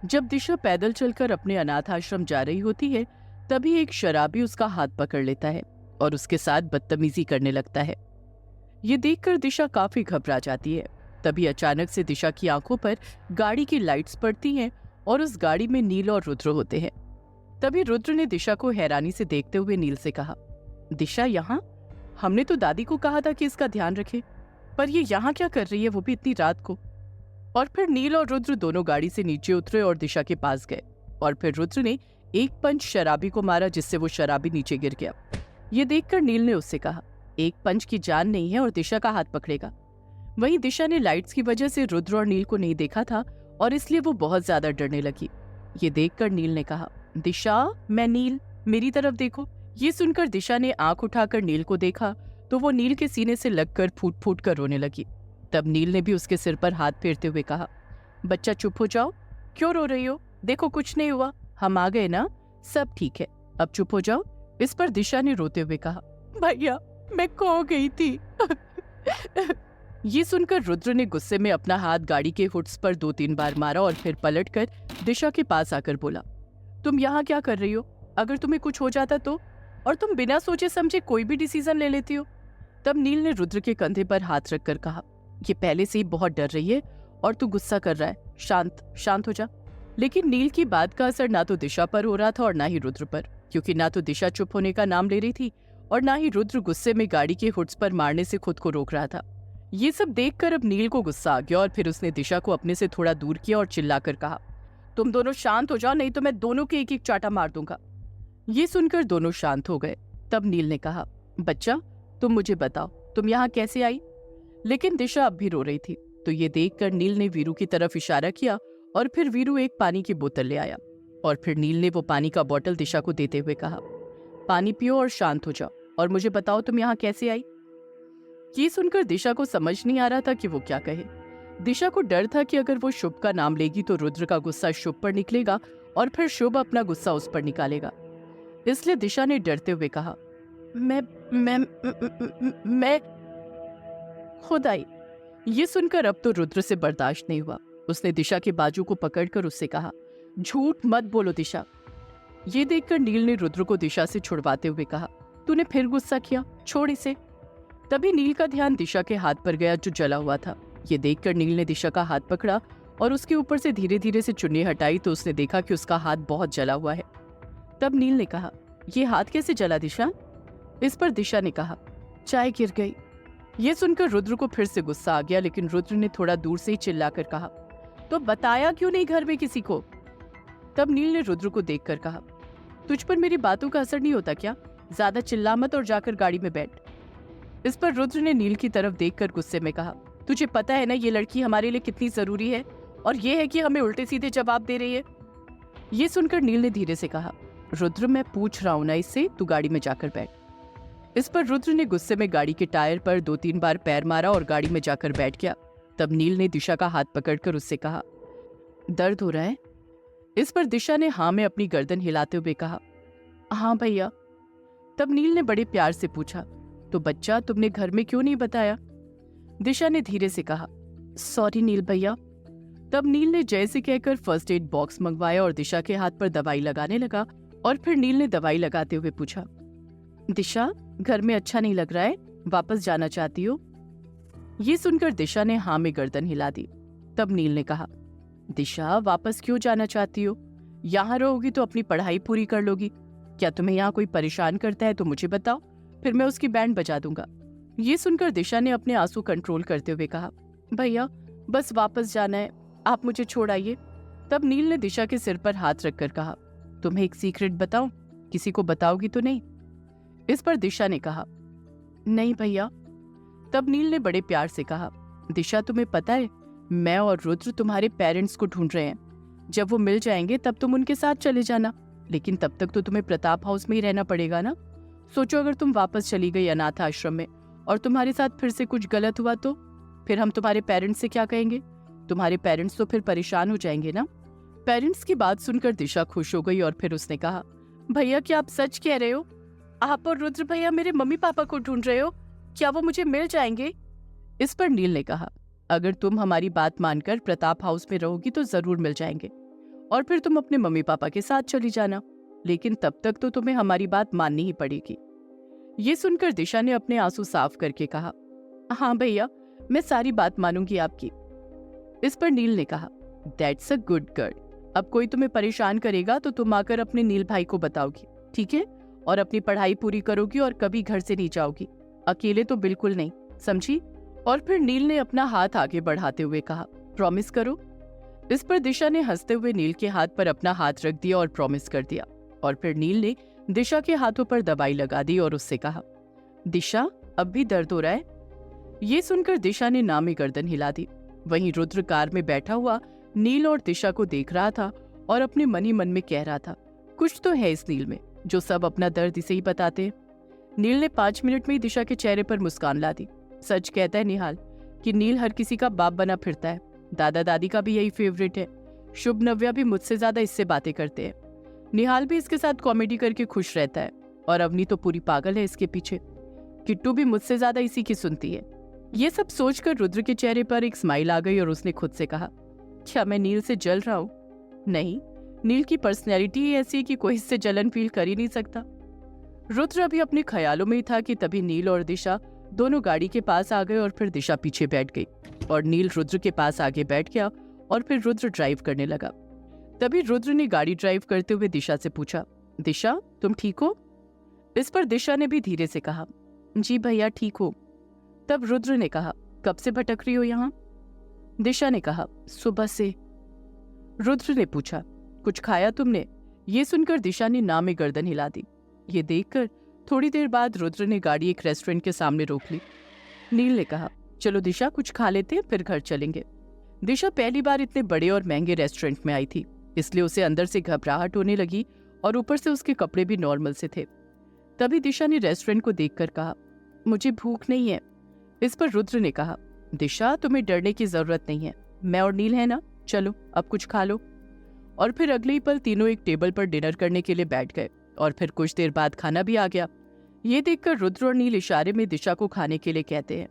जब दिशा पैदल चलकर अपने अनाथ आश्रम जा रही होती है, तभी एक शराबी उसका हाथ पकड़ लेता है और उसके साथ बदतमीजी करने लगता है। ये देखकर दिशा काफी घबरा जाती है। तभी अचानक से दिशा की आंखों पर गाड़ी की लाइट्स पड़ती हैं और उस गाड़ी में नील और रुद्र होते हैं। तभी रुद्र ने दिशा को हैरानी से देखते हुए नील से कहा, दिशा यहाँ? हमने तो दादी को कहा था कि इसका ध्यान रखे, पर ये यहाँ क्या कर रही है, वो भी इतनी रात को? और फिर नील और रुद्र दोनों गाड़ी से नीचे उतरे और दिशा के पास गए और फिर रुद्र ने एक पंच शराबी को मारा, जिससे वो शराबी नीचे गिर गया। ये देखकर नील ने उससे कहा, एक पंच की जान नहीं है और दिशा का हाथ पकड़ेगा। वहीं दिशा ने लाइट्स की वजह से रुद्र और नील को नहीं देखा था और इसलिए वो बहुत ज्यादा डरने लगी। ये देखकर नील ने कहा, दिशा, मैं नील, मेरी तरफ देखो। ये सुनकर दिशा ने आंख उठाकर नील को देखा तो वो नील के सीने से लगकर फूट फूट कर रोने लगी। तब नील ने भी उसके सिर पर हाथ फेरते हुए कहा, बच्चा चुप हो जाओ, क्यों रो रही हो? देखो कुछ नहीं हुआ, हम आ गए ना, सब ठीक है, अब चुप हो जाओ। इस पर दिशा ने रोते हुए कहा, भैया मैं खो गई थी। ये सुनकर रुद्र ने गुस्से में अपना हाथ गाड़ी के हुड्स पर 2-3 बार मारा और फिर पलटकर दिशा के पास आकर बोला, तुम यहाँ क्या कर रही हो? अगर तुम्हें कुछ हो जाता तो? और तुम बिना सोचे समझे कोई भी डिसीजन ले लेती हो। तब नील ने रुद्र के कंधे पर हाथ रखकर कहा, ये पहले से ही बहुत डर रही है और तू गुस्सा कर रहा है, शांत शांत हो जा। लेकिन नील की बात का असर ना तो दिशा पर हो रहा था और ना ही रुद्र पर, क्योंकि ना तो दिशा चुप होने का नाम ले रही थी और ना ही रुद्र गुस्से में गाड़ी के हुड्स पर मारने से खुद को रोक रहा था। ये सब देखकर अब नील को गुस्सा आ गया और फिर उसने दिशा को अपने से थोड़ा दूर किया और चिल्लाकर कहा, तुम दोनों शांत हो जाओ, नहीं तो मैं दोनों के एक एक चाटा मार दूंगा। ये सुनकर दोनों शांत हो गए। तब नील ने कहा, बच्चा तुम मुझे बताओ, तुम यहाँ कैसे आई? लेकिन दिशा अब भी रो रही थी। तो ये देखकर नील ने वीरू की तरफ इशारा किया और फिर वीरू एक पानी की बोतल ले आया और फिर नील ने वो पानी का बोतल दिशा को देते हुए कहा, पानी पियो और शांत हो जाओ और मुझे बताओ तुम यहाँ कैसे आई? ये सुनकर दिशा को समझ नहीं आ रहा था कि वो क्या कहे। दिशा को डर था कि अगर वो शुभ का नाम लेगी तो रुद्र का गुस्सा शुभ पर निकलेगा और फिर शुभ अपना गुस्सा उस पर निकालेगा। इसलिए दिशा ने डरते हुए कहा, मैं खुद आई। ये सुनकर अब तो रुद्र से बर्दाश्त नहीं हुआ। उसने दिशा के बाजू को पकड़कर उससे कहा, झूठ मत बोलो दिशा। ये देखकर नील ने रुद्र को दिशा से छुड़वाते हुए कहा, तूने फिर गुस्सा किया, छोड़ इसे। तभी नील का ध्यान दिशा के हाथ पर गया जो जला हुआ था। ये देखकर नील ने दिशा का हाथ पकड़ा और उसके ऊपर से धीरे धीरे से चुन्नी हटाई तो उसने देखा कि उसका हाथ बहुत जला हुआ है। तब नील ने कहा, ये हाथ कैसे जला दिशा? इस पर दिशा ने कहा, चाय गिर गई। ये सुनकर रुद्र को फिर से गुस्सा आ गया, लेकिन रुद्र ने थोड़ा दूर से ही चिल्लाकर कहा, तो बताया क्यों नहीं घर में किसी को? तब नील ने रुद्र को देखकर कहा, तुझ पर मेरी बातों का असर नहीं होता क्या? ज्यादा चिल्ला मत और जाकर गाड़ी में बैठ। इस पर रुद्र ने नील की तरफ देखकर गुस्से में कहा, तुझे पता है ना ये लड़की हमारे लिए कितनी जरूरी है और ये है कि हमें उल्टे सीधे जवाब दे रही है। ये सुनकर नील ने धीरे से कहा, रुद्र मैं पूछ रहा हूं ना इससे, तू गाड़ी में जाकर बैठ। इस पर रुद्र ने गुस्से में गाड़ी के टायर पर 2-3 बार पैर मारा और गाड़ी में जाकर बैठ गया। तब नील ने दिशा का हाथ पकड़कर उससे कहा, दर्द हो रहा है? इस पर दिशा ने हाँ में अपनी गर्दन हिलाते हुए कहा, हाँ भैया। तब नील ने बड़े प्यार से पूछा, तो बच्चा तुमने घर में क्यों नहीं बताया? दिशा ने धीरे से कहा, सॉरी नील भैया। तब नील ने जैसे कहकर फर्स्ट एड बॉक्स मंगवाया और दिशा के हाथ पर दवाई लगाने लगा और फिर नील ने दवाई लगाते हुए पूछा, दिशा घर में अच्छा नहीं लग रहा है, वापस जाना चाहती हो? ये सुनकर दिशा ने हाँ में गर्दन हिला दी। तब नील ने कहा, दिशा वापस क्यों जाना चाहती हो? यहाँ रहोगी तो अपनी पढ़ाई पूरी कर लोगी। क्या तुम्हें यहाँ कोई परेशान करता है तो मुझे बताओ, फिर मैं उसकी बैंड बजा दूंगा। ये सुनकर दिशा ने अपने आंसू कंट्रोल करते हुए कहा, भैया बस वापस जाना है, आप मुझे छोड़ आइए। तब नील ने दिशा के सिर पर हाथ रखकर कहा, तुम्हें एक सीक्रेट बताऊं, किसी को बताओगी तो नहीं? इस पर दिशा ने कहा, नहीं भैया। तब नील ने बड़े प्यार से कहा, दिशा तुम्हें पता है मैं और रुद्र तुम्हारे पेरेंट्स को ढूंढ रहे हैं। जब वो मिल जाएंगे तब तुम उनके साथ चले जाना, लेकिन तब तक तो तुम्हें प्रताप हाउस में ही रहना पड़ेगा ना। सोचो अगर तुम वापस चली गई अनाथ आश्रम में और तुम्हारे साथ फिर से कुछ गलत हुआ तो फिर हम तुम्हारे पेरेंट्स से क्या कहेंगे? तुम्हारे पेरेंट्स तो फिर परेशान हो जाएंगे ना। पेरेंट्स की बात सुनकर दिशा खुश हो गई और फिर उसने कहा, भैया क्या आप सच कह रहे हो? आप और रुद्र भैया मेरे मम्मी पापा को ढूंढ रहे हो? क्या वो मुझे मिल जाएंगे? इस पर नील ने कहा, अगर तुम हमारी बात मानकर प्रताप हाउस में रहोगी तो जरूर मिल जाएंगे। और फिर तुम अपने मम्मी पापा के साथ चली जाना, लेकिन तब तक तो तुम्हें हमारी बात माननी ही पड़ेगी। ये सुनकर दिशा ने अपने आंसू साफ करके कहा, हाँ भैया, मैं सारी बात मानूंगी आपकी। इस पर नील ने कहा, दैट्स अ गुड गर्ल। अब कोई तुम्हें परेशान करेगा तो तुम आकर अपने नील भाई को बताओगी, ठीक है? और अपनी पढ़ाई पूरी करोगी और कभी घर से नहीं जाओगी, अकेले तो बिल्कुल नहीं, समझी? और फिर नील ने अपना हाथ आगे बढ़ाते हुए कहा, प्रॉमिस करो। इस पर दिशा ने हंसते हुए नील के हाथ पर अपना हाथ रख दिया और प्रॉमिस कर दिया। और फिर नील ने दिशा के हाथों पर दवाई लगा दी और उससे कहा, दिशा, अब भी दर्द हो रहा है? ये सुनकर दिशा ने नामी गर्दन हिला दी। वहीं रुद्र कार में बैठा हुआ नील और दिशा को देख रहा था और अपने मन ही मन में कह रहा था, कुछ तो है इस नील में जो सब अपना दर्द इसे ही बताते हैं। नील ने 5 मिनट में ही दिशा के चेहरे पर मुस्कान ला दी। सच कहता है निहाल कि नील हर किसी का बाप बना फिरता है। दादा दादी का भी यही फेवरेट है। शुभ नव्या भी मुझसे ज्यादा इससे बातें करते हैं। निहाल भी इसके साथ कॉमेडी करके खुश रहता है और अवनी तो पूरी पागल है इसके पीछे। किट्टू भी मुझसे ज्यादा इसी की सुनती है। ये सब सोचकर रुद्र के चेहरे पर एक स्माइल आ गई और उसने खुद से कहा, क्या मैं नील से जल रहा हूँ? नहीं, नील की पर्सनैलिटी ही ऐसी है कि कोई इससे जलन फील कर ही नहीं सकता। रुद्र अभी अपने ख्यालों में ही था कि तभी नील और दिशा दोनों गाड़ी के पास आ गए और फिर दिशा पीछे बैठ गई और नील रुद्र के पास आगे बैठ गया और फिर रुद्र ड्राइव करने लगा। तभी रुद्र ने गाड़ी ड्राइव करते हुए दिशा से पूछा, दिशा, तुम ठीक हो? इस पर दिशा ने भी धीरे से कहा, जी भैया, ठीक हो। तब रुद्र ने कहा, कब से भटक रही हो यहाँ? दिशा ने कहा, सुबह से। रुद्र ने पूछा, कुछ खाया तुमने? ये सुनकर दिशा ने ना में गर्दन हिला दी। ये देखकर थोड़ी देर बाद रुद्र ने गाड़ी एक रेस्टोरेंट के सामने रोक ली। नील ने कहा, चलो दिशा, कुछ खा लेते हैं फिर घर चलेंगे। दिशा पहली बार इतने बड़े और महंगे रेस्टोरेंट में आई थी, इसलिए उसे अंदर से घबराहट होने लगी और ऊपर से उसके कपड़े भी नॉर्मल से थे। तभी दिशा ने रेस्टोरेंट को देखकर कहा, मुझे भूख नहीं है। इस पर रुद्र ने कहा, दिशा, तुम्हें डरने की जरूरत नहीं है, मैं और नील है ना, चलो अब कुछ खा लो। और फिर अगले ही पल तीनों एक टेबल पर डिनर करने के लिए बैठ गए और फिर कुछ देर बाद खाना भी आ गया। ये देखकर रुद्र और नील इशारे में दिशा को खाने के लिए कहते हैं।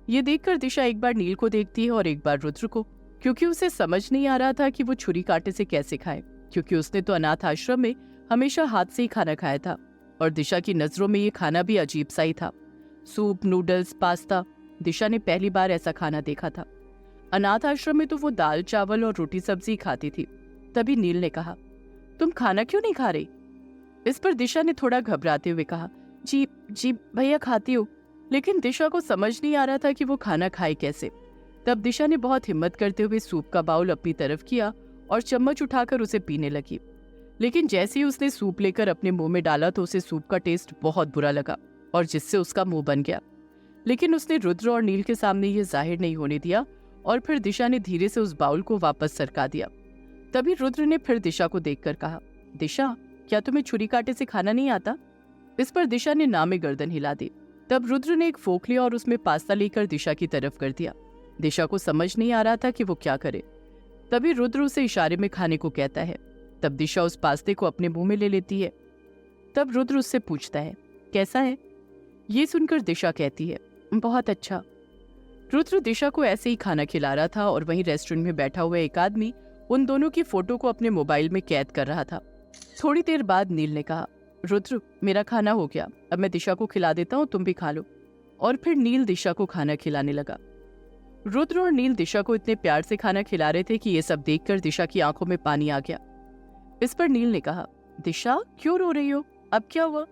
ये देखकर दिशा एक बार नील को देखती है और एक बार रुद्र को, क्योंकि उसे समझ नहीं आ रहा था कि वो छुरी कांटे से कैसे खाए, क्योंकि उसने तो अनाथ आश्रम में हमेशा हाथ से ही खाना खाया था और दिशा की नजरों में ये खाना भी अजीब सा ही था। सूप, नूडल्स, पास्ता, दिशा ने पहली बार ऐसा खाना देखा था। अनाथ आश्रम में तो वो दाल चावल और रोटी सब्जी खाती थी। तभी नील ने कहा, तुम खाना क्यों नहीं खा रही? इस पर दिशा ने थोड़ा घबराते हुए कहा, जी जी भैया, खाती हूँ। लेकिन दिशा को समझ नहीं आ रहा था कि वो खाना खाए कैसे। तब दिशा ने बहुत हिम्मत करते हुए सूप का बाउल अपनी तरफ किया और चम्मच उठाकर उसे पीने लगी। लेकिन जैसे ही उसने सूप लेकर अपने मुंह में डाला तो उसे सूप का टेस्ट बहुत बुरा लगा और जिससे उसका मुंह बन गया। लेकिन उसने रुद्र और नील के सामने ये जाहिर नहीं होने दिया और फिर दिशा ने धीरे से उस बाउल को वापस सरका दिया। तभी रुद्र ने फिर दिशा को देखकर कहा, दिशा, क्या तुम्हें छुरी कांटे से खाना नहीं आता? इस पर दिशा ने ना में गर्दन हिला दी। तब रुद्र ने एक फोक लिया और उसमें पास्ता लेकर दिशा की तरफ कर दिया। दिशा को समझ नहीं आ रहा था कि वो क्या करे। तभी रुद्र उसे इशारे में खाने को कहता है। तब दिशा उस पास्ते को अपने मुंह में ले लेती है। तब रुद्र उससे पूछता है, कैसा है? ये सुनकर दिशा कहती है, बहुत अच्छा। रुद्र दिशा को ऐसे ही खाना खिला रहा था और वहीं रेस्टोरेंट में बैठा हुआ एक आदमी उन दोनों की फोटो को अपने मोबाइल में कैद कर रहा था। थोड़ी देर बाद नील ने कहा, रुद्र, मेरा खाना हो गया, अब मैं दिशा को खिला देता हूँ, तुम भी खा लो। और फिर नील दिशा को खाना खिलाने लगा। रुद्र और नील दिशा को इतने प्यार से खाना खिला रहे थे कि ये सब देखकर दिशा की आंखों में पानी आ गया। इस पर नील ने कहा, दिशा, क्यों रो रही हो? अब क्या हुआ?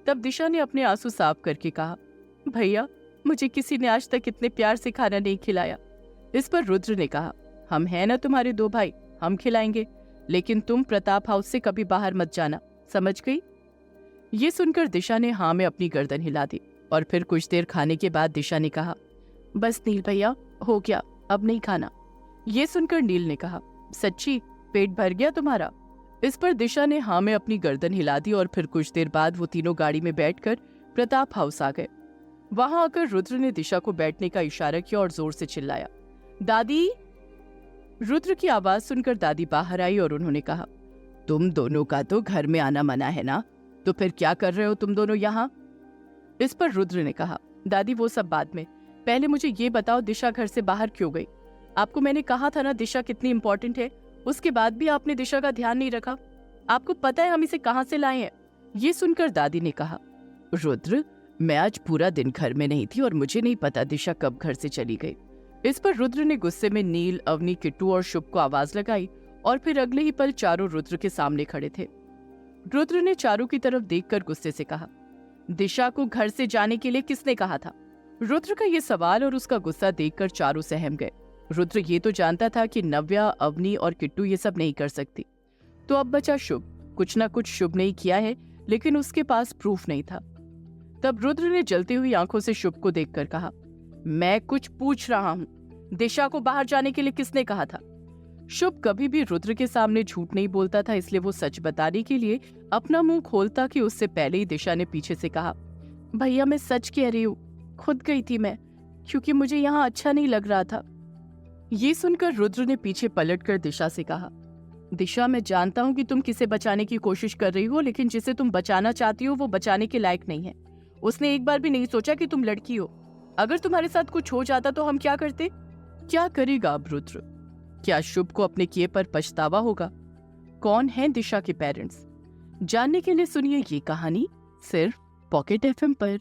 तब दिशा ने अपने आंसू साफ करके कहा, भैया, मुझे किसी ने आज तक इतने प्यार से खाना नहीं खिलाया। इस पर रुद्र ने कहा, हम हैं ना तुम्हारे 2 भाई, हम खिलाएंगे, लेकिन तुम प्रताप हाउस से कभी बाहर मत जाना, समझ गई? ये सुनकर दिशा ने हाँ में अपनी गर्दन हिला दी और फिर कुछ देर खाने के बाद दिशा ने कहा, बस नील भैया, हो गया, अब नहीं खाना। ये सुनकर नील ने कहा, सच्ची पेट भर गया तुम्हारा? इस पर दिशा ने हाँ में अपनी गर्दन हिला दी और फिर कुछ देर बाद वो तीनों गाड़ी में बैठकर प्रताप हाउस आ गए। वहां आकर रुद्र ने दिशा को बैठने का इशारा किया और जोर से चिल्लाया, दादी। रुद्र की आवाज सुनकर दादी बाहर आई और उन्होंने कहा, तुम दोनों का तो घर में आना मना है ना, तो फिर क्या कर रहे हो तुम दोनों यहाँ? इस पर रुद्र ने कहा, दादी वो सब बाद में, पहले मुझे ये बताओ दिशा घर से बाहर क्यों गई? आपको मैंने कहा था ना दिशा कितनी इंपॉर्टेंट है, उसके बाद भी आपने दिशा का ध्यान नहीं रखा। आपको पता है हम इसे कहाँ से लाए हैं? ये सुनकर दादी ने कहा, रुद्र, मैं आज पूरा दिन घर में नहीं थी और मुझे नहीं पता दिशा कब घर से चली गई। इस पर रुद्र ने गुस्से में नील, अवनी, किट्टू और शुभ को आवाज लगाई और फिर अगले ही पल चारों रुद्र के सामने खड़े थे। रुद्र ने चारों की तरफ देखकर गुस्से से कहा, दिशा को घर से जाने के लिए किसने कहा था? रुद्र का ये सवाल और उसका गुस्सा देखकर चारों सहम गए। रुद्र ये तो जानता था कि नव्या, अवनी और किट्टू ये सब नहीं कर सकती, तो अब बचा शुभ। कुछ ना कुछ शुभ ने किया है, लेकिन उसके पास प्रूफ नहीं था। तब रुद्र ने जलती हुई आंखों से शुभ को देखकर कहा, मैं कुछ पूछ रहा हूं, दिशा को बाहर जाने के लिए किसने कहा था? शुभ कभी भी रुद्र के सामने झूठ नहीं बोलता था, इसलिए वो सच बताने के लिए अपना मुंह खोलता कि उससे पहले ही दिशा ने पीछे से कहा, भैया मैं सच कह रही हूँ, खुद गई थी मैं, क्योंकि मुझे यहाँ अच्छा नहीं लग रहा था। ये सुनकर रुद्र ने पीछे पलटकर दिशा से कहा, दिशा मैं जानता हूँ कि तुम किसे बचाने की कोशिश कर रही हो, लेकिन जिसे तुम बचाना चाहती हो वो बचाने के लायक नहीं है। उसने एक बार भी नहीं सोचा कि तुम लड़की हो। अगर तुम्हारे साथ कुछ हो जाता तो हम क्या करते? क्या करेगा अब रुद्र? क्या शुभ को अपने किए पर पछतावा होगा? कौन है दिशा के पेरेंट्स? जानने के लिए सुनिए ये कहानी सिर्फ पॉकेट एफएम पर।